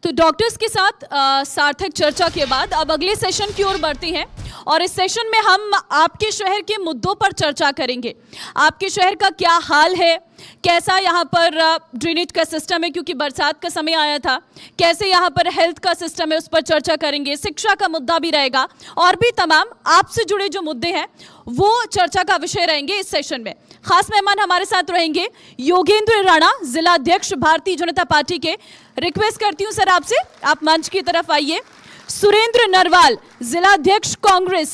तो डॉक्टर्स के साथ सार्थक चर्चा के बाद अब अगले सेशन की ओर बढ़ते हैं और इस सेशन में हम आपके शहर के मुद्दों पर चर्चा करेंगे। आपके शहर का क्या हाल है, कैसा यहाँ पर ड्रेनेज का सिस्टम है क्योंकि बरसात का समय आया था, कैसे यहाँ पर हेल्थ का सिस्टम है उस पर चर्चा करेंगे, शिक्षा का मुद्दा भी रहेगा और भी तमाम आपसे जुड़े जो मुद्दे हैं वो चर्चा का विषय रहेंगे इस सेशन में। खास मेहमान हमारे साथ रहेंगे योगेंद्र राणा, जिला अध्यक्ष भारतीय जनता पार्टी के। रिक्वेस्ट करती हूँ सर आपसे, आप मंच की तरफ आइए। सुरेंद्र नरवाल, जिला अध्यक्ष कांग्रेस,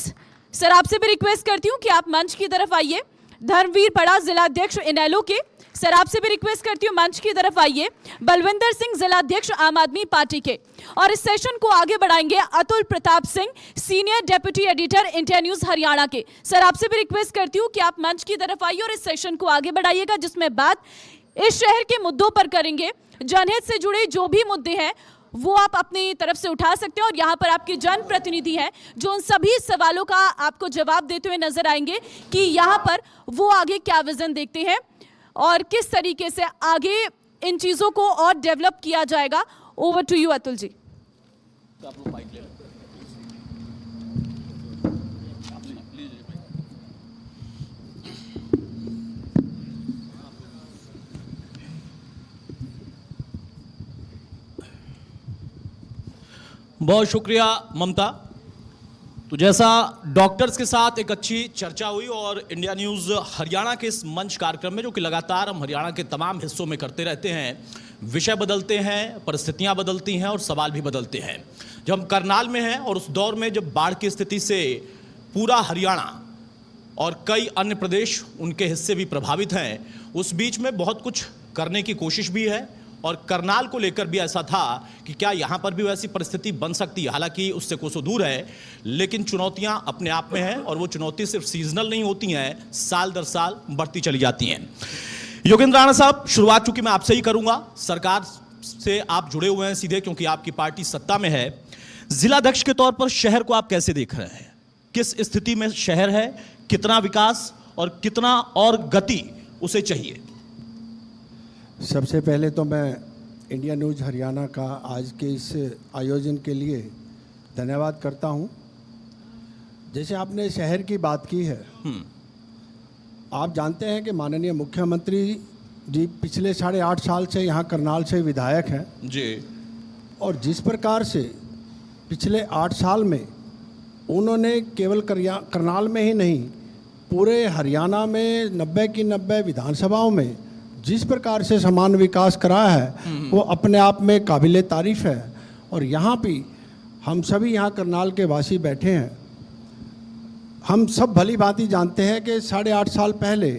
सर आपसे भी रिक्वेस्ट करती हूँ कि आप मंच की तरफ आइए। धर्मवीर बड़ा, जिला अध्यक्ष इनेलो के, सर आपसे भी रिक्वेस्ट करती हूँ मंच की तरफ आइए। बलविंदर सिंह, जिला अध्यक्ष आम आदमी पार्टी के। और इस सेशन को आगे बढ़ाएंगे Atul Pratap Singh, senior deputy editor India news Haryana के। सर आपसे भी रिक्वेस्ट करती हूँ कि आप मंच की तरफ आइए और इस सेशन को आगे बढ़ाइएगा जिसमें बात इस शहर के मुद्दों पर करेंगे। जनहित से जुड़े जो भी मुद्दे हैं वो आप अपनी तरफ से उठा सकते हैं और यहाँ पर आपके जनप्रतिनिधि हैं जो उन सभी सवालों का आपको जवाब देते हुए नजर आएंगे कि यहाँ पर वो आगे क्या विजन देखते हैं और किस तरीके से आगे इन चीज़ों को और डेवलप किया जाएगा। Over to you Atul ji. बहुत शुक्रिया ममता। तो जैसा डॉक्टर्स के साथ एक अच्छी चर्चा हुई और इंडिया न्यूज़ हरियाणा के इस मंच कार्यक्रम में जो कि लगातार हम हरियाणा के तमाम हिस्सों में करते रहते हैं, विषय बदलते हैं, परिस्थितियां बदलती हैं और सवाल भी बदलते हैं। जब हम करनाल में हैं और उस दौर में जब बाढ़ की स्थिति से पूरा हरियाणा और कई अन्य प्रदेश उनके हिस्से भी प्रभावित हैं, उस बीच में बहुत कुछ करने की कोशिश भी है और करनाल को लेकर भी ऐसा था कि क्या यहाँ पर भी वैसी परिस्थिति बन सकती है। हालांकि उससे कोसों दूर है, लेकिन चुनौतियाँ अपने आप में हैं और वो चुनौती सिर्फ सीजनल नहीं होती हैं, साल दर साल बढ़ती चली जाती हैं। योगेंद्र राणा साहब, शुरुआत चूंकि मैं आपसे ही करूंगा, सरकार से आप जुड़े हुए हैं सीधे क्योंकि आपकी पार्टी सत्ता में है। जिलाध्यक्ष के तौर पर शहर को आप कैसे देख रहे हैं? किस स्थिति में शहर है, कितना विकास और कितना और गति उसे चाहिए? सबसे पहले तो मैं इंडिया न्यूज़ हरियाणा का आज के इस आयोजन के लिए धन्यवाद करता हूं। जैसे आपने शहर की बात की है, आप जानते हैं कि माननीय मुख्यमंत्री जी पिछले 8.5 साल से यहाँ करनाल से विधायक हैं जी, और जिस प्रकार से पिछले 8 साल में उन्होंने केवल करनाल में ही नहीं पूरे हरियाणा में 90 की 90 विधानसभाओं में जिस प्रकार से समान विकास करा है वो अपने आप में काबिले तारीफ है। और यहाँ भी हम सभी यहाँ करनाल के वासी बैठे हैं, हम सब भली भांति जानते हैं कि 8.5 साल पहले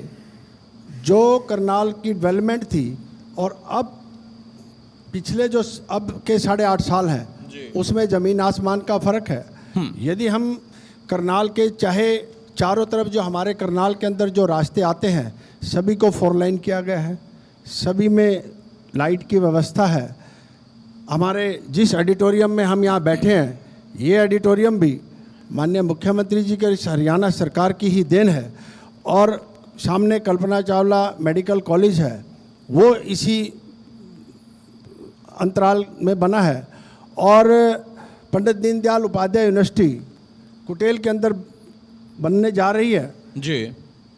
जो करनाल की डेवलपमेंट थी और अब पिछले जो अब के 8.5 साल हैं उसमें ज़मीन आसमान का फ़र्क है। यदि हम करनाल के चाहे चारों तरफ जो हमारे करनाल के अंदर जो रास्ते आते हैं सभी को 4 लाइन किया गया है, सभी में लाइट की व्यवस्था है। हमारे जिस ऑडिटोरियम में हम यहाँ बैठे हैं ये ऑडिटोरियम भी माननीय मुख्यमंत्री जी के हरियाणा सरकार की ही देन है और सामने कल्पना चावला मेडिकल कॉलेज है वो इसी अंतराल में बना है और पंडित दीनदयाल उपाध्याय यूनिवर्सिटी कुटेल के अंदर बनने जा रही है जी।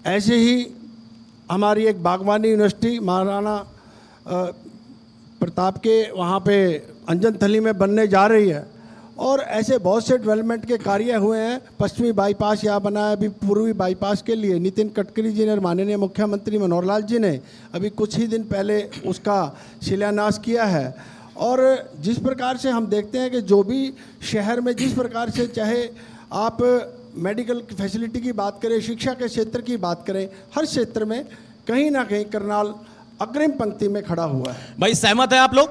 ऐसे ही हमारी एक बागवानी यूनिवर्सिटी महाराणा प्रताप के वहाँ पे अंजन थली में बनने जा रही है और ऐसे बहुत से डेवलपमेंट के कार्य हुए हैं। पश्चिमी बाईपास यहाँ बना है, अभी पूर्वी बाईपास के लिए नितिन गडकरी जी ने, माननीय मुख्यमंत्री मनोहर लाल जी ने अभी कुछ ही दिन पहले उसका शिलान्यास किया है। और जिस प्रकार से हम देखते हैं कि जो भी शहर में जिस प्रकार से चाहे आप मेडिकल फैसिलिटी की बात करें, शिक्षा के क्षेत्र की बात करें, हर क्षेत्र में कहीं ना कहीं करनाल अग्रिम पंक्ति में खड़ा हुआ है। भाई सहमत है आप लोग?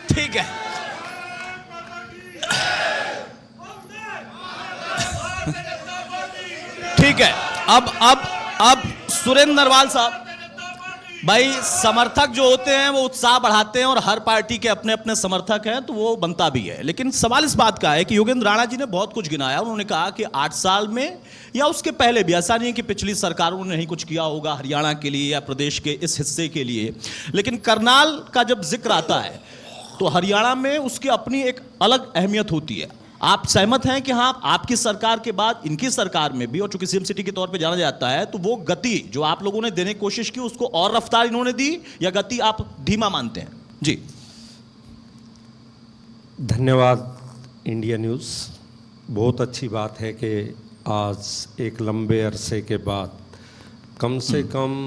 ठीक है। ठीक है। अब सुरेंद्र नरवाल साहब, भाई समर्थक जो होते हैं वो उत्साह बढ़ाते हैं और हर पार्टी के अपने अपने समर्थक हैं, तो वो बनता भी है। लेकिन सवाल इस बात का है कि योगेंद्र राणा जी ने बहुत कुछ गिनाया। उन्होंने कहा कि 8 साल में या उसके पहले भी, ऐसा नहीं है कि पिछली सरकारों ने नहीं कुछ किया होगा हरियाणा के लिए या प्रदेश के इस हिस्से के लिए, लेकिन करनाल का जब जिक्र आता है तो हरियाणा में उसकी अपनी एक अलग अहमियत होती है। आप सहमत हैं कि हाँ, आपकी सरकार के बाद इनकी सरकार में भी, और चूंकि सीएम सिटी के तौर पे जाना जाता है, तो वो गति जो आप लोगों ने देने की कोशिश की उसको और रफ्तार इन्होंने दी, या गति आप धीमा मानते हैं? जी धन्यवाद इंडिया न्यूज़। बहुत अच्छी बात है कि आज एक लंबे अरसे के बाद कम से कम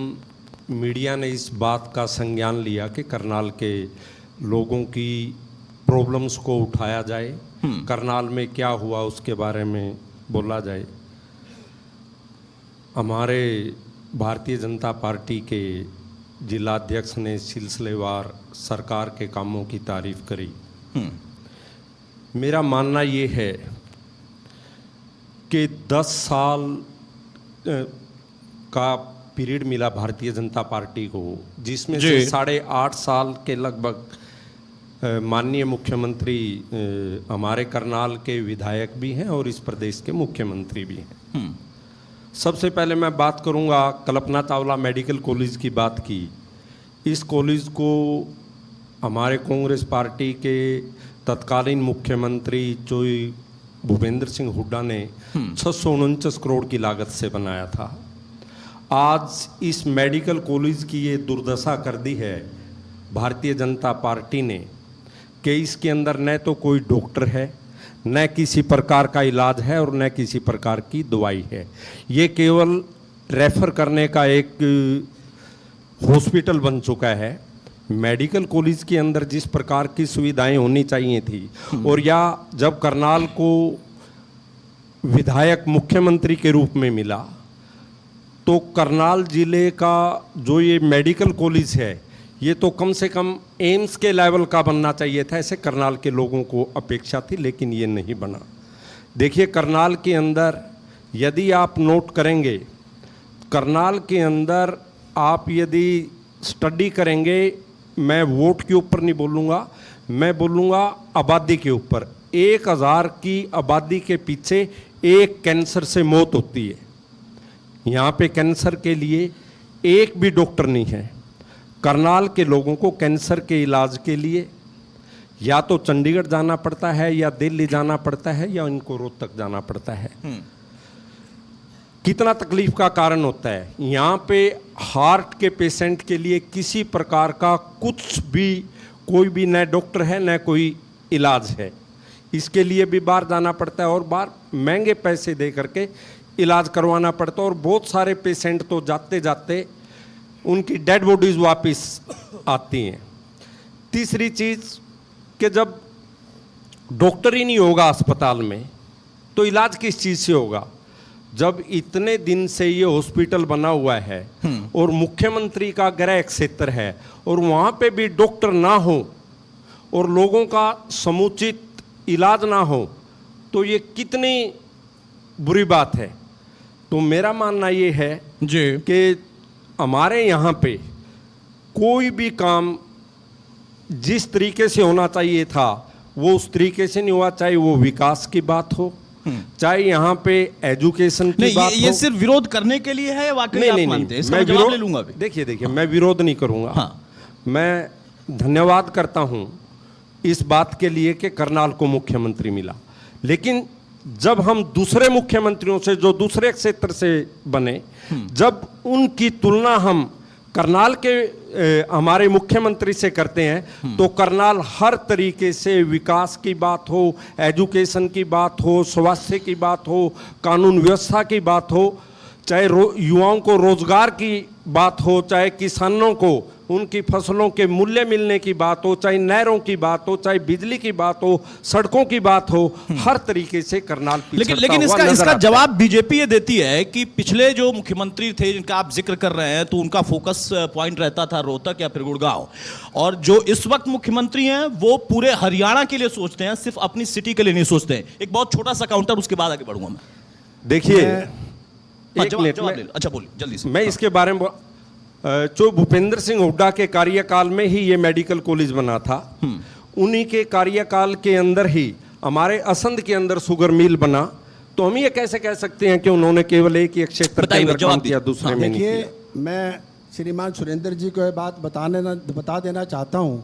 मीडिया ने इस बात का संज्ञान लिया कि करनाल के लोगों की प्रॉब्लम्स को उठाया जाए, करनाल में क्या हुआ उसके बारे में बोला जाए। हमारे भारतीय जनता पार्टी के जिलाध्यक्ष ने सिलसिलेवार सरकार के कामों की तारीफ करी। मेरा मानना ये है कि 10 साल का पीरियड मिला भारतीय जनता पार्टी को, जिसमें से 8.5 साल के लगभग माननीय मुख्यमंत्री हमारे करनाल के विधायक भी हैं और इस प्रदेश के मुख्यमंत्री भी हैं। सबसे पहले मैं बात करूंगा कल्पना चावला मेडिकल कॉलेज की बात की। इस कॉलेज को हमारे कांग्रेस पार्टी के तत्कालीन मुख्यमंत्री चोई भूपेंद्र सिंह हुड्डा ने 649 करोड़ की लागत से बनाया था। आज इस मेडिकल कॉलेज की ये दुर्दशा कर दी है भारतीय जनता पार्टी ने कि इसके अंदर न तो कोई डॉक्टर है, न किसी प्रकार का इलाज है और न किसी प्रकार की दवाई है। ये केवल रेफर करने का एक हॉस्पिटल बन चुका है। मेडिकल कॉलेज के अंदर जिस प्रकार की सुविधाएं होनी चाहिए थी, और या जब करनाल को विधायक मुख्यमंत्री के रूप में मिला तो करनाल जिले का जो ये मेडिकल कॉलेज है ये तो कम से कम एम्स के लेवल का बनना चाहिए था, ऐसे करनाल के लोगों को अपेक्षा थी, लेकिन ये नहीं बना। देखिए करनाल के अंदर यदि आप नोट करेंगे, करनाल के अंदर आप यदि स्टडी करेंगे, मैं वोट के ऊपर नहीं बोलूँगा, मैं बोलूँगा आबादी के ऊपर। 1000 की आबादी के पीछे एक कैंसर से मौत होती है। यहाँ पे कैंसर के लिए एक भी डॉक्टर नहीं है। करनाल के लोगों को कैंसर के इलाज के लिए या तो चंडीगढ़ जाना पड़ता है, या दिल्ली जाना पड़ता है, या इनको रोहतक जाना पड़ता है। कितना तकलीफ का कारण होता है। यहाँ पे हार्ट के पेशेंट के लिए किसी प्रकार का कुछ भी, कोई भी न डॉक्टर है न कोई इलाज है। इसके लिए भी बाहर जाना पड़ता है और बाहर महंगे पैसे दे करके इलाज करवाना पड़ता है, और बहुत सारे पेशेंट तो जाते जाते उनकी डेड बॉडीज वापस आती हैं। तीसरी चीज़ कि जब डॉक्टर ही नहीं होगा अस्पताल में तो इलाज किस चीज़ से होगा। जब इतने दिन से ये हॉस्पिटल बना हुआ है और मुख्यमंत्री का गृह क्षेत्र है और वहाँ पे भी डॉक्टर ना हो और लोगों का समुचित इलाज ना हो, तो ये कितनी बुरी बात है। तो मेरा मानना ये है जी कि हमारे यहाँ पे कोई भी काम जिस तरीके से होना चाहिए था वो उस तरीके से नहीं हुआ, चाहे वो विकास की बात हो, चाहे यहाँ पे एजुकेशन की बात ये हो। सिर्फ विरोध करने के लिए है, वाकई आप मानते हैं? इसका मैं जवाब विरोध ले लूंगा अभी। देखिए मैं विरोध नहीं करूँगा। हाँ। मैं धन्यवाद करता हूँ इस बात के लिए कि करनाल को मुख्यमंत्री मिला, लेकिन जब हम दूसरे मुख्यमंत्रियों से जो दूसरे क्षेत्र से बने, जब उनकी तुलना हम करनाल के हमारे मुख्यमंत्री से करते हैं, तो करनाल हर तरीके से विकास की बात हो, एजुकेशन की बात हो, स्वास्थ्य की बात हो, कानून व्यवस्था की बात हो, चाहे युवाओं को रोजगार की बात हो, चाहे किसानों को उनकी फसलों के मूल्य मिलने की बात हो, चाहे नहरों की बात हो, चाहे बिजली की बात हो, सड़कों की बात हो, हर तरीके से करनाल लेकिन इसका जवाब बीजेपी ये देती है कि पिछले जो मुख्यमंत्री थे जिनका आप जिक्र कर रहे हैं, तो उनका फोकस पॉइंट रहता था रोहतक या फिर गुड़गांव, और जो इस वक्त मुख्यमंत्री हैं वो पूरे हरियाणा के लिए सोचते हैं, सिर्फ अपनी सिटी के लिए नहीं सोचते हैं। एक बहुत छोटा सा काउंटर, उसके बाद आगे बढ़ूंगा मैं। देखिए अच्छा बोलिए जल्दी से। मैं इसके बारे में जो भूपेंद्र सिंह हुड्डा के कार्यकाल में ही ये मेडिकल कॉलेज बना था, उन्हीं के कार्यकाल के अंदर ही हमारे असंध के अंदर शुगर मिल बना। तो हम ये कैसे कह सकते हैं कि उन्होंने केवल एक ही क्षेत्र के अंदर काम किया, दूसरे में नहीं किया? देखिए, मैं श्रीमान सुरेंद्र जी को ये बात बता देना चाहता हूँ,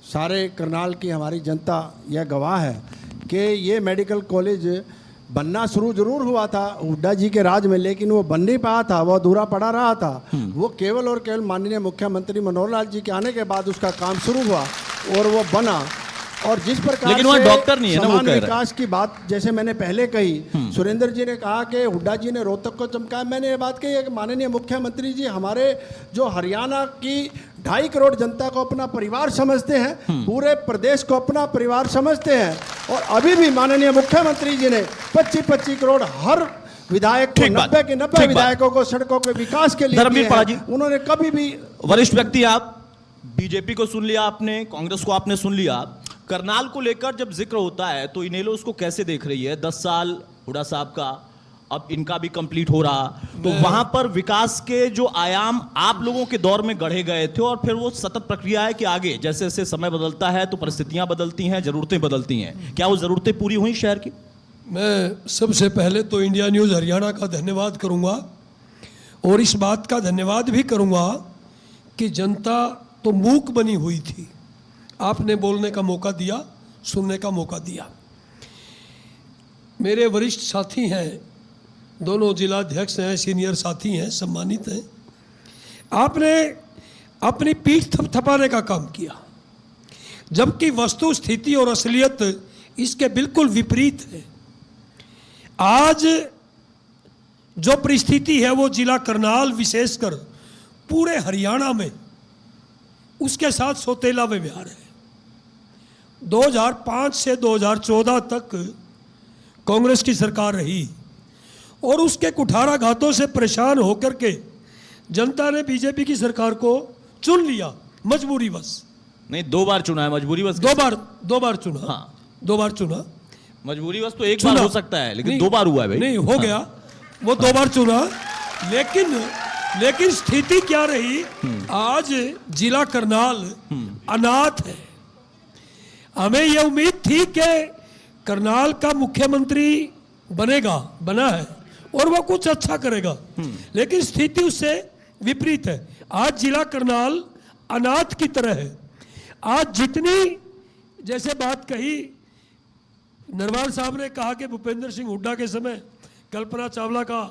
सारे करनाल की हमारी जनता यह गवाह है कि ये मेडिकल कॉलेज बनना शुरू जरूर हुआ था हुड्डा जी के राज में, लेकिन वो बन नहीं पाया था, वो अधूरा पड़ा रहा था। वो केवल और केवल माननीय मुख्यमंत्री मनोहर लाल जी के आने के बाद उसका काम शुरू हुआ और वो बना। और जिस प्रकार लेकिन वहाँ डॉक्टर नहीं है ना, वो समान कह रहे हैं। विकास की बात जैसे मैंने पहले कही, सुरेंद्र जी ने कहा कि हुड्डा जी ने रोहतक को चमकाया, मैंने ये बात कही है कि माननीय मुख्यमंत्री जी हमारे जो हरियाणा की 2.5 करोड़ जनता को अपना परिवार समझते हैं, पूरे प्रदेश को अपना परिवार समझते हैं। और अभी भी माननीय मुख्यमंत्री जी ने 25-25 करोड़ हर विधायक को, 90 के 90 विधायकों को सड़कों के विकास के लिए धर्मवीर पाड़ा जी, उन्होंने कभी भी। वरिष्ठ व्यक्ति आप, बीजेपी को सुन लिया आपने, कांग्रेस को आपने सुन लिया, करनाल को लेकर जब जिक्र होता है तो इनेलो उसको कैसे देख रही है? 10 साल हुड्डा साहब का, अब इनका भी कंप्लीट हो रहा, तो वहां पर विकास के जो आयाम आप लोगों के दौर में गढ़े गए थे और फिर वो सतत प्रक्रिया है कि आगे जैसे जैसे समय बदलता है तो परिस्थितियां बदलती हैं, जरूरतें बदलती हैं, क्या वो जरूरतें पूरी हुई शहर की? मैं सबसे पहले तो इंडिया न्यूज़ हरियाणा का धन्यवाद करूंगा और इस बात का धन्यवाद भी करूंगा कि जनता तो मूक बनी हुई थी, आपने बोलने का मौका दिया, सुनने का मौका दिया। मेरे वरिष्ठ साथी हैं, दोनों जिलाध्यक्ष हैं, सीनियर साथी हैं, सम्मानित हैं, आपने अपनी पीठ थपथपाने का काम किया, जबकि वस्तु स्थिति और असलियत इसके बिल्कुल विपरीत है। आज जो परिस्थिति है वो जिला करनाल विशेषकर पूरे हरियाणा में उसके साथ सौतेला व्यवहार है। 2005 से 2014 तक कांग्रेस की सरकार रही और उसके कुठाराघातों से परेशान होकर के जनता ने बीजेपी की सरकार को चुन लिया, मजबूरी बस। नहीं, 2 बार चुना है, मजबूरी बस 2 बार चुना। हाँ, 2 बार चुना, मजबूरी बस तो 1 बार हो सकता है, लेकिन 2 बार हुआ है भाई। नहीं हो गया, वो 2 बार चुना, लेकिन स्थिति क्या रही? आज जिला करनाल अनाथ है। हमें यह उम्मीद थी कि करनाल का मुख्यमंत्री बना है और वह कुछ अच्छा करेगा, लेकिन स्थिति उससे विपरीत है। आज जिला करनाल अनाथ की तरह है। आज जितनी, जैसे बात कही नरवाल साहब ने कहा कि भूपेंद्र सिंह हुड्डा के समय कल्पना चावला का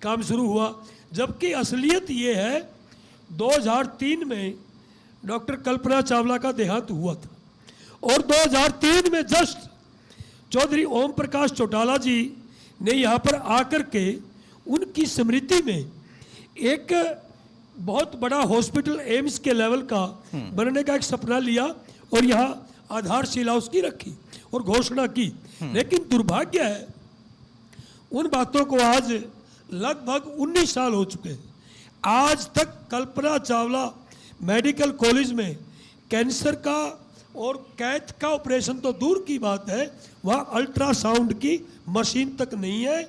काम शुरू हुआ, जबकि असलियत ये है 2003 में डॉक्टर कल्पना चावला का देहांत हुआ था और 2003 में जस्ट चौधरी ओम प्रकाश चौटाला जी ने यहाँ पर आकर के उनकी स्मृति में एक बहुत बड़ा हॉस्पिटल एम्स के लेवल का बनने का एक सपना लिया और यहाँ आधारशिला उसकी रखी और घोषणा की। लेकिन दुर्भाग्य है, उन बातों को आज लगभग 19 साल हो चुके हैं, आज तक कल्पना चावला मेडिकल कॉलेज में कैंसर का और कैथ का ऑपरेशन तो दूर की बात है, वहाँ अल्ट्रासाउंड की मशीन तक नहीं है।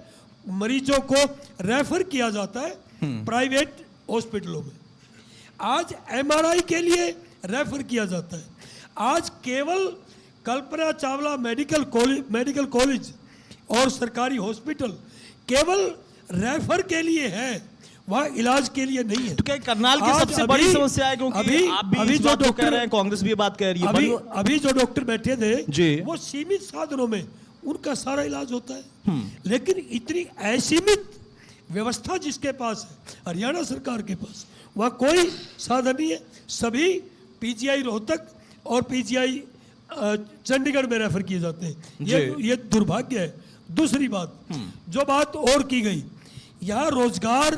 मरीजों को रेफर किया जाता है प्राइवेट हॉस्पिटलों में, आज एमआरआई के लिए रेफर किया जाता है। आज केवल कल्पना चावला मेडिकल कॉलेज और सरकारी हॉस्पिटल केवल रेफर के लिए है, वह इलाज के लिए नहीं है। तो क्या करनाल की सबसे बड़ी समस्या है? क्योंकि आप भी इस बात को कह रहे हैं, कांग्रेस भी ये बात कह रही है। अभी जो डॉक्टर बैठे थे जी, वो सीमित साधनों में उनका सारा इलाज होता है, लेकिन इतनी असीमित व्यवस्था जिसके पास है, हरियाणा सरकार के पास, वहाँ कोई साधन नहीं है। सभी पीजीआई रोहतक और पीजीआई चंडीगढ़ में रेफर किए जाते हैं। ये दुर्भाग्य है। दूसरी बात, जो बात और की गई, यहाँ रोजगार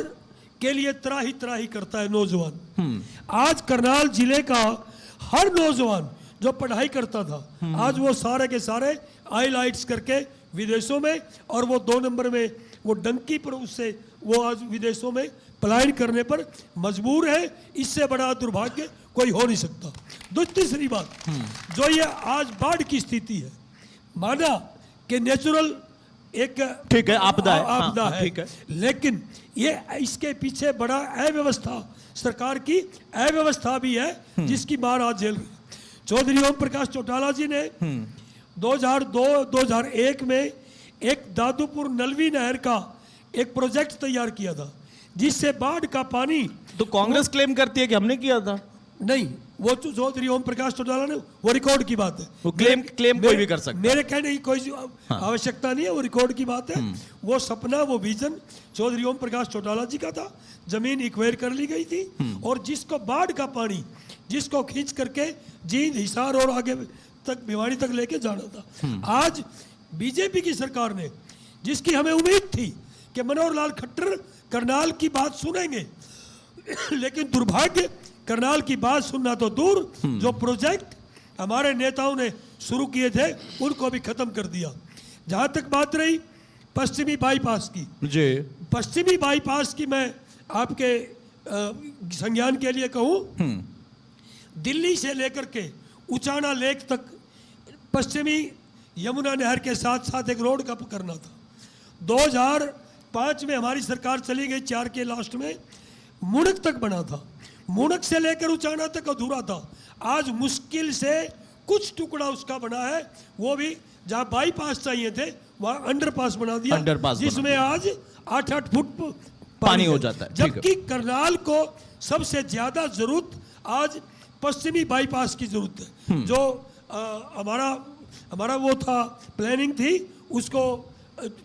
के लिए त्राही करता है नौजवान। आज करनाल जिले का हर नौजवान जो पढ़ाई करता था, आज वो सारे के सारे आईलाइट्स करके विदेशों में, और वो 2 नंबर में वो डंकी पर उससे वो आज विदेशों में पलायन करने पर मजबूर है। इससे बड़ा दुर्भाग्य कोई हो नहीं सकता। तीसरी बात, जो ये आज बाढ़ की स्थिति है, माना कि नेचुरल एक ठीक है, आपदा है। आपदा हाँ, है। ठीक है। लेकिन ये इसके पीछे बड़ा अव्यवस्था, सरकार की अव्यवस्था भी है जिसकी मार आज झेल रही है। चौधरी ओम प्रकाश चौटाला जी ने 2002-2001 में एक दादूपुर नलवी नहर का एक प्रोजेक्ट तैयार किया था जिससे बाढ़ का पानी, तो कांग्रेस क्लेम करती है कि हमने किया था। नहीं, वो चौधरी ओम प्रकाश चौटाला ने, वो रिकॉर्ड की बात है। वो क्लेम कोई भी कर सकता है। मेरे कहने की कोई आवश्यकता नहीं है, वो रिकॉर्ड की बात है। वो सपना, वो विजन चौधरी ओम प्रकाश चौटाला जी का था। जमीन एक्वायर कर ली गई थी और जिसको बाढ़ का पानी, जिसको खींच करके जींद, हिसार और आगे तक भिवाड़ी तक लेके जाना था। आज बीजेपी की सरकार ने, जिसकी हमें उम्मीद थी कि मनोहर लाल खट्टर करनाल की बात सुनेंगे, लेकिन दुर्भाग्य, करनाल की बात सुनना तो दूर, जो प्रोजेक्ट हमारे नेताओं ने शुरू किए थे उनको भी खत्म कर दिया। जहां तक बात रही पश्चिमी बाईपास की, जी, पश्चिमी बाईपास की मैं आपके संज्ञान के लिए कहूं, दिल्ली से लेकर के उचाना लेक तक पश्चिमी यमुना नहर के साथ साथ एक रोड का करना था। 2005 में हमारी सरकार चली गई, 4 के लास्ट में मुणक तक बना था। मुणक से लेकर उचाना तक अधूरा था। आज मुश्किल से कुछ टुकड़ा उसका बना है, वो भी जहां बाईपास चाहिए थे वहां अंडरपास बना दिया, जिसमें आज 8-8 फुट पानी हो जाता है। जबकि करनाल को सबसे ज्यादा जरूरत आज पश्चिमी बाईपास की जरूरत है। जो हमारा वो था, प्लानिंग थी, उसको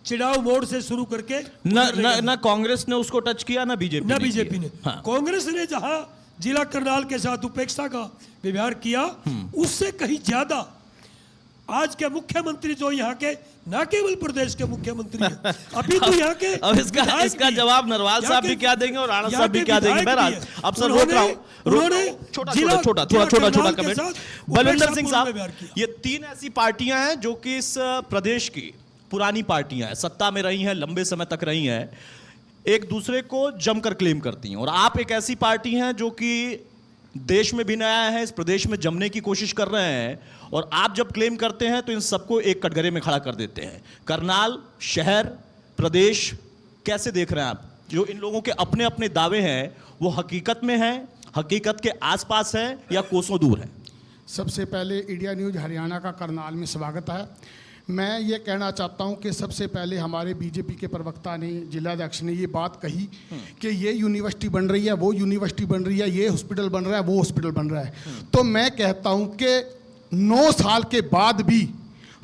चिड़ाव मोड़ से शुरू करके ना कांग्रेस ने उसको टच किया, ना बीजेपी ने। हाँ। कांग्रेस ने जहां जिला करनाल के साथ उपेक्षा का व्यवहार किया, उससे कहीं ज्यादा आज के मुख्यमंत्री, जो यहाँ के न केवल प्रदेश के मुख्यमंत्री हैं, अभी तो यहाँ के अब इसका जवाब नरवाल साहब भी क्या देंगे और राणा साहब भी क्या देंगे। बहरहाल अब सर रोक रहा हूँ, छोटा कमेंट। बलविंदर सिंह साहब, ये 3 ऐसी पार्टियां हैं जो कि इस प्रदेश की पुरानी पार्टियां हैं, सत्ता में रही हैं, लंबे समय तक रही हैं, एक दूसरे को जमकर क्लेम करती हैं। और आप एक ऐसी पार्टी हैं जो कि देश में भी नया है, इस प्रदेश में जमने की कोशिश कर रहे हैं, और आप जब क्लेम करते हैं तो इन सबको एक कटघरे में खड़ा कर देते हैं। करनाल शहर, प्रदेश, कैसे देख रहे हैं आप? जो इन लोगों के अपने अपने दावे हैं, वो हकीकत में हैं, हकीकत के आसपास है या कोसों दूर है? सबसे पहले इंडिया न्यूज़ हरियाणा का करनाल में स्वागत है। मैं ये कहना चाहता हूँ कि सबसे पहले हमारे बीजेपी के प्रवक्ता ने, जिलाध्यक्ष ने ये बात कही कि ये यूनिवर्सिटी बन रही है, वो यूनिवर्सिटी बन रही है, ये हॉस्पिटल बन रहा है, वो हॉस्पिटल बन रहा है। तो मैं कहता हूँ कि 9 साल के बाद भी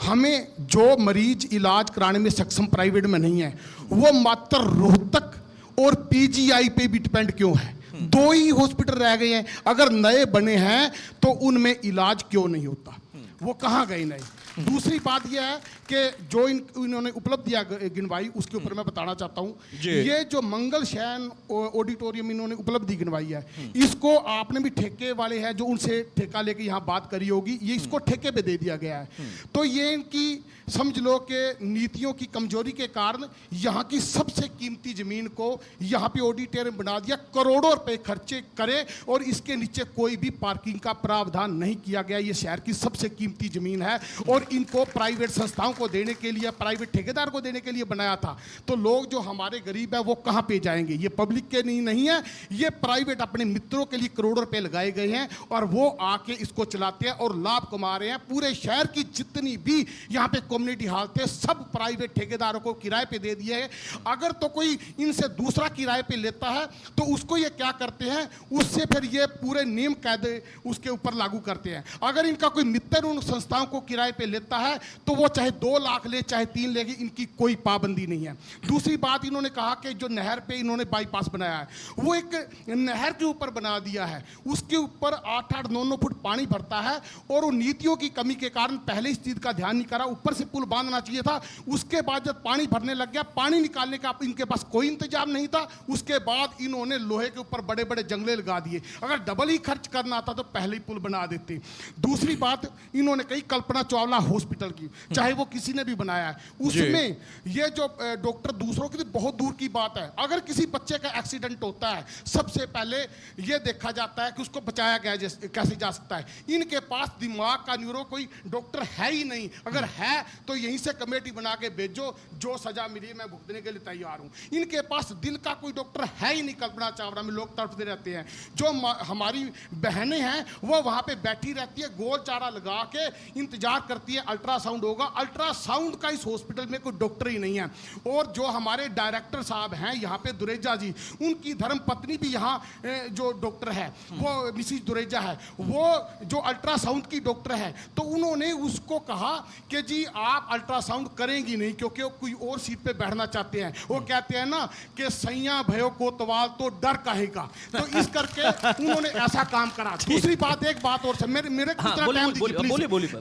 हमें जो मरीज इलाज कराने में सक्षम प्राइवेट में नहीं है, वो मात्र रोहतक और पीजीआई पे भी डिपेंड क्यों है? 2 ही हॉस्पिटल रह गए हैं। अगर नए बने हैं तो उनमें इलाज क्यों नहीं होता? वो कहाँ गए नए? दूसरी बात यह है कि जो इन्होंने उपलब्धियां गिनवाई, उसके ऊपर मैं बताना चाहता हूँ। ये जो मंगल शयन ऑडिटोरियम इन्होंने उपलब्धि गिनवाई है, इसको आपने भी ठेके वाले हैं जो उनसे ठेका लेके यहाँ बात करी होगी, ये इसको ठेके पे दे दिया गया है। तो ये इनकी समझ लो कि नीतियों की कमजोरी के कारण यहाँ की सबसे कीमती जमीन को यहाँ पे ऑडिटोरियम बना दिया, करोड़ों रुपए खर्चे करे, और इसके नीचे कोई भी पार्किंग का प्रावधान नहीं किया गया। ये शहर की सबसे कीमती जमीन है और इनको प्राइवेट संस्थाओं को देने के लिए, प्राइवेट ठेकेदार को देने के लिए बनाया था। तो लोग जो हमारे गरीब है वो कहाँ पे जाएंगे? ये पब्लिक के नहीं है, ये प्राइवेट अपने मित्रों के लिए करोड़ों रुपए लगाए गए हैं और वो आके इसको चलाते हैं और लाभ कमा रहे हैं। पूरे शहर की जितनी भी यहाँ पे कम्युनिटी हॉल थे, सब प्राइवेट ठेकेदारों को किराए पे दे दिए हैं। अगर तो कोई इनसे दूसरा किराए पे लेता है तो उसको ये क्या करते हैं, उससे फिर ये पूरे नियम कायदे उसके ऊपर लागू करते हैं। अगर इनका कोई मित्र उन संस्थाओं को किराए पे लेता है तो वो चाहे 2 लाख ले, चाहे 3 लेगी, इनकी कोई पाबंदी नहीं है। दूसरी बात, इन्होंने कहा कि जो नहर पे इन्होंने बाईपास बनाया है, वो एक नहर के ऊपर बना दिया है, उसके ऊपर 8-8, 9-9 फुट पानी भरता है और वो नीतियों की कमी के कारण पहले इस चीज का ध्यान नहीं करा। ऊपर से पुल बांधना चाहिए था, उसके बाद जब पानी भरने लग गया, पानी निकालने का इनके पास कोई इंतजाम नहीं था। उसके बाद इन्होंने लोहे के ऊपर बड़े बड़े जंगले लगा दिए। अगर डबल ही खर्च करना था तो पहले ही पुल बना देते। दूसरी बात इन्होंने कही, कल्पना चावला हॉस्पिटल की, चाहे वो किसी ने भी बनाया है, उसमें ये जो डॉक्टर दूसरों की तो बहुत दूर की बात है। अगर किसी बच्चे का एक्सीडेंट होता है, सबसे पहले ये देखा जाता है कि उसको बचाया गया कैसे जा सकता है। इनके पास दिमाग का न्यूरो कोई डॉक्टर है ही नहीं। अगर है तो यहीं से कमेटी बना के भेजो, जो सजा मिली मैं भुगतने के लिए तैयार हूं। इनके पास दिल का कोई डॉक्टर है ही नहीं। कल्पना चावला में लोग तड़पते रहते हैं। जो हमारी बहनें हैं वो वहां पे बैठी रहती है, गोल चारा लगा के इंतजार करती है अल्ट्रासाउंड होगा। अल्ट्रासाउंड का इस हॉस्पिटल में कोई डॉक्टर ही नहीं है। और जो हमारे डायरेक्टर साहब हैं यहाँ पे दुरेजा जी, उनकी धर्म पत्नी भी यहाँ जो डॉक्टर है वो मिसिज दुरेजा है, वो जो अल्ट्रासाउंड की डॉक्टर है। तो उन्होंने उसको कहा कि जी आप अल्ट्रासाउंड करेंगी नहीं क्योंकि वो कोई और सीट पे बैठना चाहते हैं। वो कहते हैं ना कि सैया भयो कोतवाल तो डर कहेगा, तो इस करके उन्होंने ऐसा काम करा। दूसरी बात, एक बात और मेरे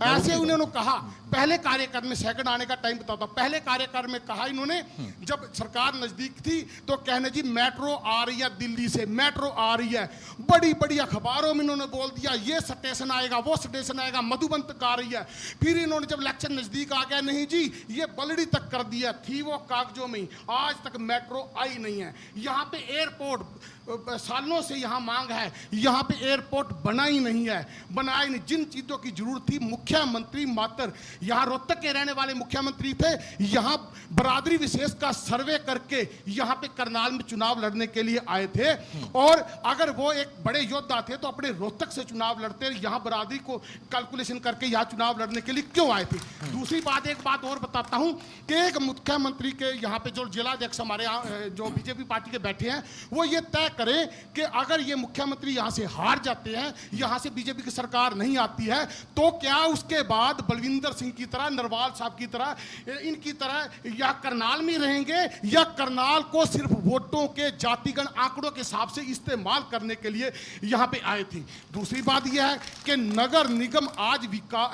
ऐसे उन्होंने कहा पहले कार्यकाल में, सेकंड आने का टाइम बताता हूं, पहले कार्यकाल में कहा इन्होंने जब सरकार नजदीक थी तो कहने जी मेट्रो आ रही है दिल्ली से, मेट्रो आ रही है। बड़ी बड़ी अखबारों में इन्होंने बोल दिया ये स्टेशन आएगा, वो स्टेशन आएगा, मधुबन तक आ रही है। फिर इन्होंने जब इलेक्शन नजदीक आ गया, नहीं जी ये बलड़ी तक कर दिया, थी वो कागजों में, आज तक मेट्रो आई नहीं है। यहाँ पे एयरपोर्ट सालों से यहाँ मांग है, यहाँ पे एयरपोर्ट बना ही नहीं है, बनाया ही नहीं। जिन चीजों की जरूरत थी, मुख्यमंत्री मात्र यहाँ रोहतक के रहने वाले मुख्यमंत्री थे, यहाँ बरादरी विशेष का सर्वे करके यहाँ पे करनाल में चुनाव लड़ने के लिए आए थे। और अगर वो एक बड़े योद्धा थे तो अपने रोहतक से चुनाव लड़ते, यहाँ बरादरी को कैलकुलेशन करके यहाँ चुनाव लड़ने के लिए क्यों आए थे। दूसरी बात, एक बात और बताता हूँ कि एक मुख्यमंत्री के यहाँ पे जो जिलाध्यक्ष हमारे यहाँ जो बीजेपी पार्टी के बैठे हैं, वो ये तय करें कि अगर ये मुख्यमंत्री यहां से हार जाते हैं, यहां से बीजेपी की सरकार नहीं आती है, तो क्या उसके बाद बलविंदर सिंह की तरह, नरवाल साहब की तरह, इनकी तरह या करनाल में रहेंगे, या करनाल को सिर्फ वोटों के जातिगण आंकड़ों के हिसाब से इस्तेमाल करने के लिए यहां पे आए थे। दूसरी बात यह है कि नगर निगम आज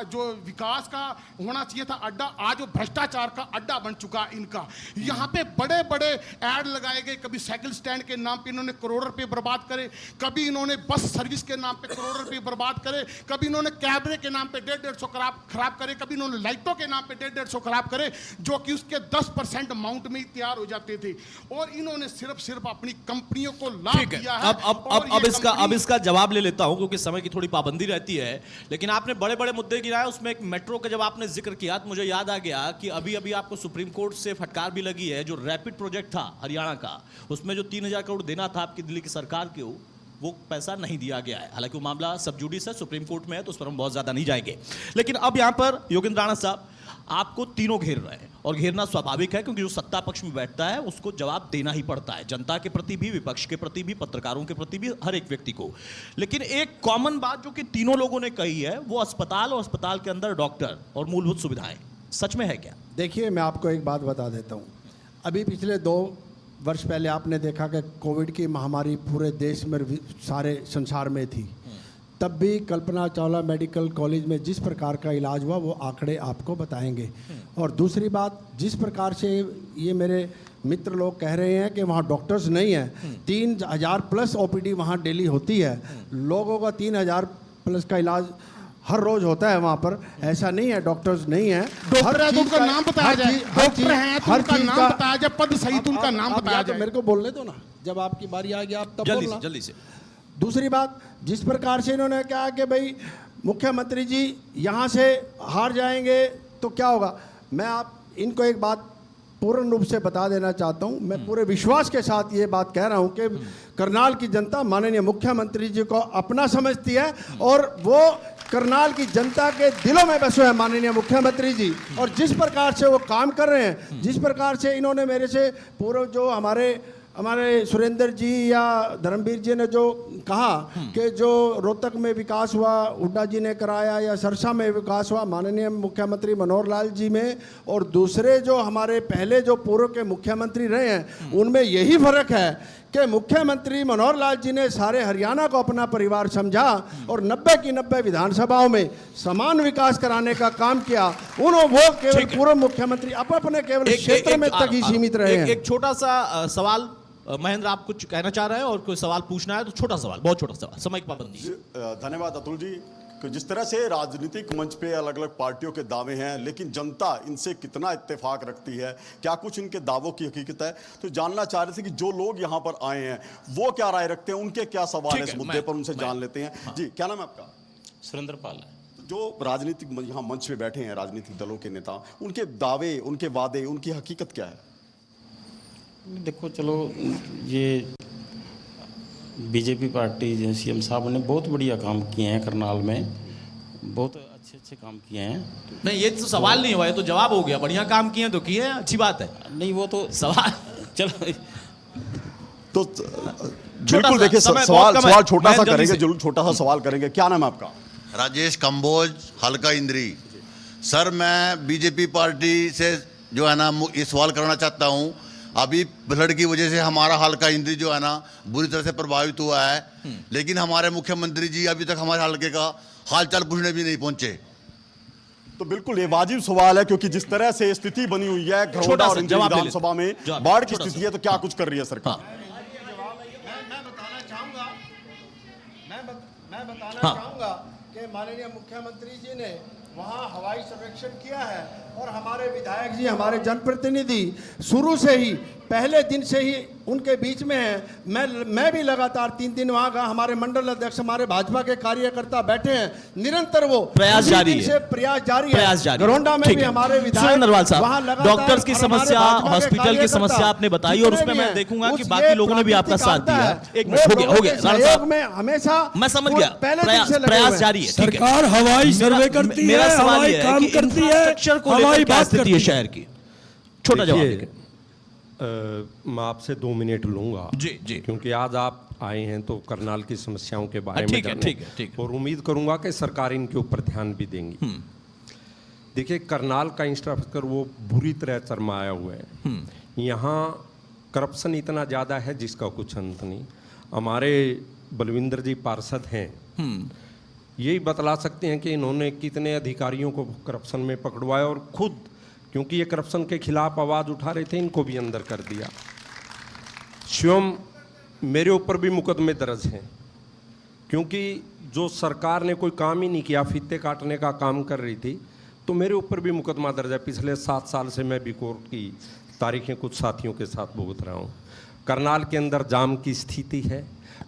जो विकास का होना चाहिए था अड्डा, आज वो भ्रष्टाचार का अड्डा बन चुका इनका। यहां पे बड़े बड़े ऐड लगाए गए, कभी साइकिल स्टैंड के नाम पे इन्होंने करोड़ रुपए बर्बाद करे, कभी इन्होंने बस सर्विस के नाम पे करोड़ रुपए बर्बाद करे, कभी इन्होंने कैमरे के नाम पे 150 खराब करे, कभी इन्होंने लाइटों के नाम पे 150 खराब करे, जो कि उसके 10% अमाउंट में ही तैयार हो जाते थे। और इन्होंने सिर्फ अपनी कंपनियों को लाभ दिया है। अब इसका जवाब ले लेता हूं क्योंकि समय की थोड़ी पाबंदी रहती है। लेकिन आपने बड़े बड़े मुद्दे गिनाए, उसमें एक मेट्रो का जब आपने जिक्र किया तो मुझे याद आ गया कि अभी अभी आपको सुप्रीम कोर्ट से फटकार भी लगी है। जो रैपिड प्रोजेक्ट था हरियाणा का, उसमें जो 3000 करोड़ देना था आपकी दिल्ली की सरकार को, वो पैसा नहीं दिया गया है। हालांकि वो मामला सब जुडिस है, सुप्रीम कोर्ट में है, तो उस पर हम बहुत ज्यादा नहीं जाएंगे। लेकिन अब यहां पर योगेंद्र राणा साहब आपको तीनों घेर रहे हैं, और घेरना स्वाभाविक है क्योंकि जो सत्ता पक्ष में बैठता है उसको जवाब देना ही पड़ता है, जनता के प्रति भी, विपक्ष के प्रति भी, पत्रकारों के प्रति भी, हर एक व्यक्ति को। लेकिन एक कॉमन बात जो कि तीनों लोगों ने कही है, वो अस्पताल और अस्पताल के अंदर डॉक्टर और मूलभूत सुविधाएं, सच में है क्या? देखिए, मैं आपको एक बात बता देता हूँ। अभी पिछले 2 वर्ष पहले आपने देखा कि कोविड की महामारी पूरे देश में, सारे संसार में थी। तब भी कल्पना चावला मेडिकल कॉलेज में जिस प्रकार का इलाज हुआ वो आंकड़े आपको बताएंगे। और दूसरी बात, जिस प्रकार से ये मेरे मित्र लोग कह रहे हैं कि वहाँ डॉक्टर्स नहीं हैं, 3000 प्लस ओपीडी वहाँ डेली होती है, लोगों का 3000 प्लस का इलाज हर रोज होता है वहाँ पर। ऐसा नहीं है डॉक्टर्स नहीं है, डॉक्टर है तो उनका नाम बताया जाए, डॉक्टर हैं तो उनका नाम बताया जाए, पद सहित उनका नाम बताया जाए। मेरे को बोलने दो ना, जब आपकी बारी आ गई आप तब बोलना। जल्दी से। दूसरी बात, जिस प्रकार से इन्होंने कहा कि भाई मुख्यमंत्री जी यहाँ से हार जाएंगे तो क्या होगा, मैं आप इनको एक बात पूर्ण रूप से बता देना चाहता हूँ। मैं पूरे विश्वास के साथ ये बात कह रहा हूँ कि करनाल की जनता माननीय मुख्यमंत्री जी को अपना समझती है, और वो करनाल की जनता के दिलों में बसे हैं माननीय मुख्यमंत्री जी। और जिस प्रकार से वो काम कर रहे हैं, जिस प्रकार से इन्होंने मेरे से पूर्व जो हमारे सुरेंद्र जी या धर्मवीर जी ने जो कहा कि जो रोहतक में विकास हुआ हुड्डा जी ने कराया, या सरसा में विकास हुआ माननीय मुख्यमंत्री मनोहर लाल जी में, और दूसरे जो हमारे पहले जो पूर्व के मुख्यमंत्री रहे हैं उनमें यही फर्क है कि मुख्यमंत्री मनोहर लाल जी ने सारे हरियाणा को अपना परिवार समझा और 90 की 90 विधानसभाओं में समान विकास कराने का काम किया। वो केवल पूर्व मुख्यमंत्री अपने केवल क्षेत्र में तक ही सीमित रहे हैं। एक छोटा सा सवाल, महेंद्र आप कुछ कहना चाह रहे हैं और कोई सवाल पूछना है तो छोटा सवाल, बहुत छोटा सवाल, समय की पाबंदी। धन्यवाद अतुल जी। कि जिस तरह से राजनीतिक मंच पे अलग अलग पार्टियों के दावे हैं, लेकिन जनता इनसे कितना इत्तेफाक रखती है, क्या कुछ इनके दावों की हकीकत है, तो जानना चाह रहे थे कि जो लोग यहाँ पर आए हैं वो क्या राय रखते हैं, उनके क्या सवाल है इस मुद्दे पर, उनसे जान लेते हैं। जी, क्या नाम है आपका? सुरेंद्र पाल है। जो राजनीतिक यहाँ मंच पे बैठे हैं राजनीतिक दलों के नेता, उनके दावे, उनके वादे, उनकी हकीकत क्या है? देखो चलो, ये बीजेपी पार्टी सीएम साहब ने बहुत बढ़िया काम किए हैं करनाल में, बहुत अच्छे अच्छे काम किए हैं। नहीं, ये तो सवाल नहीं हुआ, ये तो जवाब हो गया। बढ़िया काम किए तो किए, अच्छी बात है। नहीं वो तो सवाल चलो तो बिल्कुल देखिए, सवाल छोटा सा करेंगे, जरूर छोटा सा सवाल करेंगे। क्या नाम है आपका? राजेश कंबोज, हल्का इंद्री। सर, मैं बीजेपी पार्टी से जो है ना ये सवाल करना चाहता हूँ। अभी फ्लड की वजह से हमारा हल्का इंद्री जो है ना बुरी तरह से प्रभावित हुआ है, लेकिन हमारे मुख्यमंत्री जी अभी तक हमारे हल्के का हालचाल पूछने भी नहीं पहुंचे। तो बिल्कुल ये वाजिब सवाल है, क्योंकि जिस तरह से स्थिति बनी हुई है घरौंडा और इंद्री विधानसभा में, बाढ़ की स्थिति है, तो क्या कुछ कर रही है सरकार? मैं बताना चाहूँगा कि माननीय मुख्यमंत्री जी ने वहाँ हवाई सर्वेक्षण किया है, और हमारे विधायक जी, हमारे जनप्रतिनिधि शुरू से ही, पहले दिन से ही उनके बीच में है। मैं भी लगातार 3 दिन वहाँ गया, हमारे मंडल अध्यक्ष, हमारे भाजपा के कार्यकर्ता बैठे हैं, निरंतर वो प्रयास जारी है, प्रयास जारी है। घरौंडा में भी हमारे विधायक वहाँ लगातार, डॉक्टर्स की समस्या, हॉस्पिटल की समस्या आपने बताई, और उसमें मैं देखूंगा कि बाकी लोगों ने भी आपका साथ दिया। एक मिनट हो गया में हमेशा मैं समझ गया, प्रयास जारी है। सरकार हवाई सर्वे करती है, हवाई काम करती है, इंफ्रास्ट्रक्चर को लेकर क्या स्थिति है शहर की? छोटा जवाब। मैं आपसे 2 मिनट लूंगा जी जी, क्योंकि आज आप आए हैं तो करनाल की समस्याओं के बारे में ठीक जानने, है, और उम्मीद करूंगा कि सरकार इनके ऊपर ध्यान भी देंगी। देखिए, करनाल का इंफ्रास्ट्रक्चर वो बुरी तरह चरमाया हुआ है। यहाँ करप्शन इतना ज़्यादा है जिसका कुछ अंत नहीं। हमारे बलविंदर जी पार्षद हैं, यही बतला सकते हैं कि इन्होंने कितने अधिकारियों को करप्शन में पकड़वाया, और खुद क्योंकि ये करप्शन के खिलाफ आवाज़ उठा रहे थे, इनको भी अंदर कर दिया। स्वयं मेरे ऊपर भी मुकदमे दर्ज हैं, क्योंकि जो सरकार ने कोई काम ही नहीं किया, फीते काटने का काम कर रही थी, तो मेरे ऊपर भी मुकदमा दर्ज है। पिछले 7 साल से मैं भी कोर्ट की तारीखें कुछ साथियों के साथ भुगत रहा हूँ। करनाल के अंदर जाम की स्थिति है।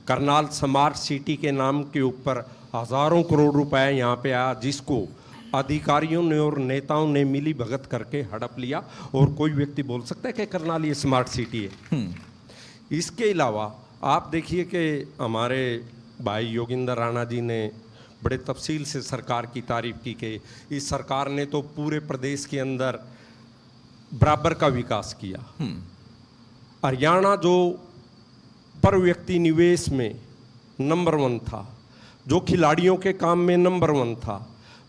करनाल स्मार्ट सिटी के नाम के ऊपर हज़ारों करोड़ रुपए यहाँ पे आया, जिसको अधिकारियों ने और नेताओं ने मिली भगत करके हड़प लिया, और कोई व्यक्ति बोल सकता है कि करनाल ये स्मार्ट सिटी है? इसके अलावा आप देखिए कि हमारे भाई योगिंदर राणा जी ने बड़े तफसील से सरकार की तारीफ की कि इस सरकार ने तो पूरे प्रदेश के अंदर बराबर का विकास किया। हरियाणा जो पर व्यक्ति निवेश में नंबर 1 था, जो खिलाड़ियों के काम में नंबर 1 था,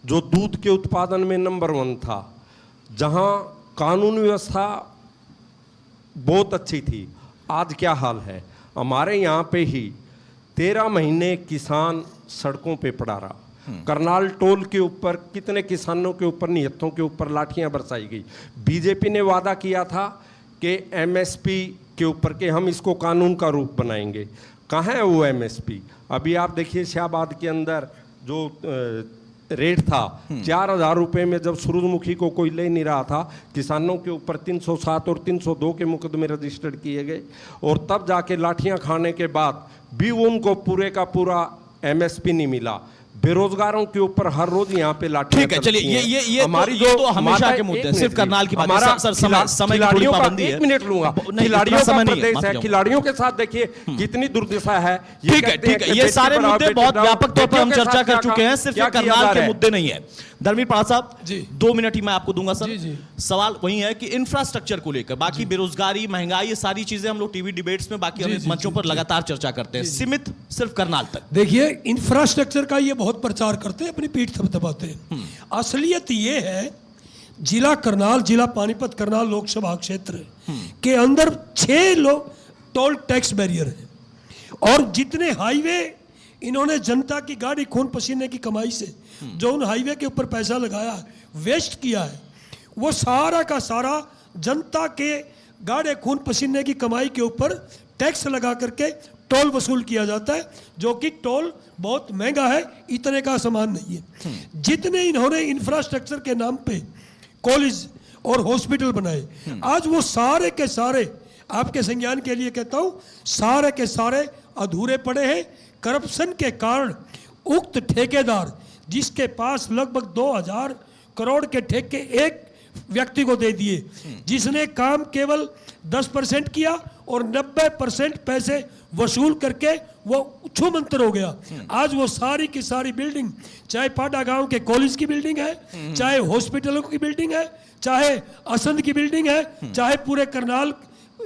जो दूध के उत्पादन में नंबर 1 था, जहां कानून व्यवस्था बहुत अच्छी थी, आज क्या हाल है? हमारे यहाँ पे ही 13 महीने किसान सड़कों पे पड़ा रहा। करनाल टोल के ऊपर कितने किसानों के ऊपर, निहत्थों के ऊपर लाठियां बरसाई गई। बीजेपी ने वादा किया था कि एमएसपी के ऊपर के हम इसको कानून का रूप बनाएंगे। कहाँ है वो एमएसपी? अभी आप देखिए, शाहबाद के अंदर जो रेट था 4,000 रुपये में, जब सूरजमुखी को कोई ले नहीं रहा था, किसानों के ऊपर 307 और 302 के मुकदमे रजिस्टर्ड किए गए, और तब जाके लाठियां खाने के बाद भी उनको पूरे का पूरा एमएसपी नहीं मिला। बेरोजगारों के ऊपर हर रोज यहाँ पे लाठियां। ठीक है, चलिए ये हमारी तो हमेशा के मुद्दे, सिर्फ करनाल की बात है। सर, समय की थोड़ी पाबंदी है। 1 मिनट लूंगा। खिलाड़ियों का प्रदेश है, खिलाड़ियों के साथ देखिए कितनी दुर्दशा है। ठीक है, ये सारे मुद्दे बहुत व्यापक तौर पर हम चर्चा कर चुके हैं, सिर्फ करनाल के मुद्दे नहीं है। धर्मवीर पाल साहब जी, 2 मिनट ही मैं आपको दूंगा सर। जी। सवाल वही है कि इंफ्रास्ट्रक्चर को लेकर, बाकी बेरोजगारी, महंगाई, ये सारी चीजें हम लोग टीवी डिबेट्स में, बाकी मंचों पर लगातार चर्चा करते हैं, सीमित सिर्फ करनाल तक। देखिए, इंफ्रास्ट्रक्चर का ये बहुत प्रचार करते हैं, अपनी पीठ थपथपाते हैं। असलियत ये है, जिला करनाल, जिला पानीपत करनाल लोकसभा क्षेत्र के अंदर 6 टोल टैक्स बैरियर है, और जितने हाईवे इन्होंने जनता की गाड़ी खून पसीने की कमाई से जो उन हाईवे के ऊपर पैसा लगाया, वेस्ट किया है, वो सारा का सारा जनता के गाड़े खून पसीने की कमाई के ऊपर टैक्स लगा करके टोल वसूल किया जाता है, जो कि टोल बहुत महंगा है, इतने का सामान नहीं है। जितने इन्होंने इंफ्रास्ट्रक्चर के नाम पे कॉलेज और हॉस्पिटल बनाए, आज वो सारे के सारे, आपके संज्ञान के लिए कहता हूं, सारे के सारे अधूरे पड़े हैं। करप्शन के कारण उक्त ठेकेदार, जिसके पास लगभग 2000 करोड़ के ठेके एक व्यक्ति को दे दिए, जिसने काम केवल 10% किया और 90% पैसे वसूल करके वो छूमंतर हो गया। आज वो सारी की सारी बिल्डिंग, चाहे पाडा गांव के कॉलेज की बिल्डिंग है, चाहे हॉस्पिटलों की बिल्डिंग है, चाहे असंध की बिल्डिंग है, चाहे पूरे करनाल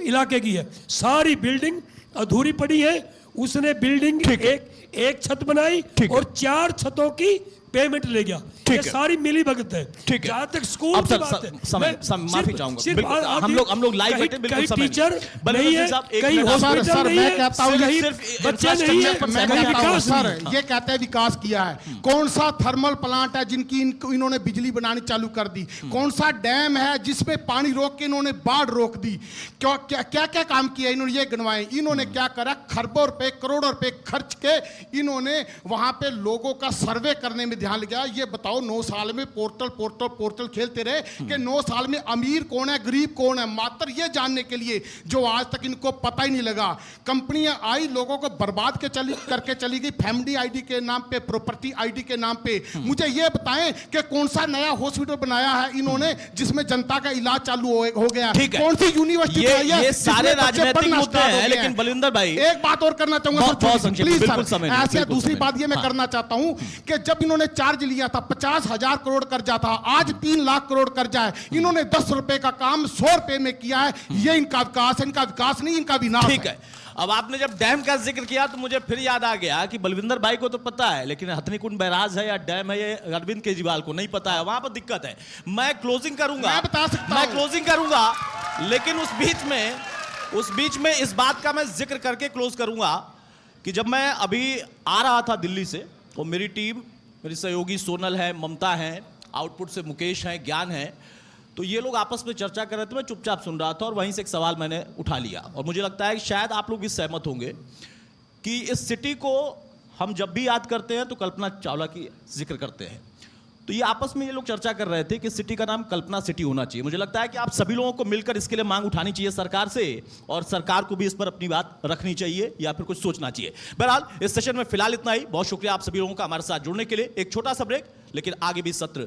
इलाके की है, सारी बिल्डिंग अधूरी पड़ी है। उसने बिल्डिंग एक छत बनाई और 4 छतों की पेमेंट ले गया। ये सारी मिली भगत है। ठीक है। जहां तक स्कूल अब की सर, बात है, माफी चाहूंगा, बिल्कुल, हम लोग लाइव बैठे, बिल्कुल समय टीचर बलविंदर नहीं सिंह है, साहब, एक कहीं मिनट, हॉस्पिटल सर, नहीं मैं है, कहता हूं, कहीं सिर्फ बच्चे नहीं है, मैं कहीं कहता हूं, विकास सर, नहीं है। ये कहते हैं विकास किया है। कौन सा थर्मल प्लांट है जिनकी इन्होंने बिजली बनानी चालू कर दी? कौन सा डैम है जिसपे पानी रोक के इन्होंने बाढ़ रोक दी? क्या क्या क्या काम किया इन्होंने, ये गिनवाए। इन्होंने क्या करा, खरबों रुपए, करोड़ों रुपए खर्च के इन्होंने वहां पे लोगों का सर्वे करने में ध्यान लगा। ये बताओ, 9 साल में पोर्टल खेलते रहे कि 9 साल में अमीर कौन है, गरीब कौन है, मात्र ये जानने के लिए, जो आज तक इनको पता ही नहीं लगा। कंपनियां आई, लोगों को बर्बाद करके चली गई, फैमिली आईडी के नाम पे, प्रॉपर्टी आईडी के नाम पे। मुझे ये बताएं कि कौन सा नया हॉस्पिटल बनाया है इन्होंने जिसमें जनता का इलाज चालू हो गया? ठीक है। कौन सी यूनिवर्सिटी बनाई है ये जिसमें सारे बच्चे राजनीतिक पढ़ना मुद्दे स्टार्ट हो हैं, गए लेकिन हैं? बलविंदर भाई, एक बात और करना चाहूंगा बहुत सर, संक्षेप, प्लीज बिल्कुल सर। समय नहीं, ऐसे बिल्कुल दूसरी समय बात ये मैं नहीं। करना चाहता हूं कि जब इन्होंने चार्ज लिया था 50,000 करोड़ कर्जा था, आज 3 लाख करोड़ कर्जा है। इन्होंने 10 रुपए का काम 100 रुपए में किया है। ये इनका विकास है, इनका विकास नहीं, इनका विनाश ठीक है। अब आपने जब डैम का जिक्र किया तो मुझे फिर याद आ गया कि बलविंदर भाई को तो पता है, लेकिन हथनीकुंड बैराज है या डैम है, ये अरविंद केजरीवाल को नहीं पता है। वहां पर दिक्कत है। मैं क्लोजिंग करूंगा, मैं बता सकता मैं हूं। क्लोजिंग करूंगा, लेकिन उस बीच में इस बात का मैं जिक्र करके क्लोज करूंगा कि जब मैं अभी आ रहा था दिल्ली से, तो मेरी टीम, मेरी सहयोगी सोनल है, ममता है, आउटपुट से मुकेश है, ज्ञान है, तो ये लोग आपस में चर्चा कर रहे थे। मैं चुपचाप सुन रहा था और वहीं से एक सवाल मैंने उठा लिया। और मुझे लगता है कि शायद आप लोग भी सहमत होंगे कि इस सिटी को हम जब भी याद करते हैं तो कल्पना चावला की जिक्र करते हैं। तो ये आपस में ये लोग चर्चा कर रहे थे कि सिटी का नाम कल्पना सिटी होना चाहिए। मुझे लगता है कि आप सभी लोगों को मिलकर इसके लिए मांग उठानी चाहिए सरकार से, और सरकार को भी इस पर अपनी बात रखनी चाहिए या फिर कुछ सोचना चाहिए। बहरहाल इस सेशन में फिलहाल इतना ही। बहुत शुक्रिया आप सभी लोगों का हमारे साथ जुड़ने के लिए। एक छोटा सा ब्रेक, लेकिन आगे भी सत्र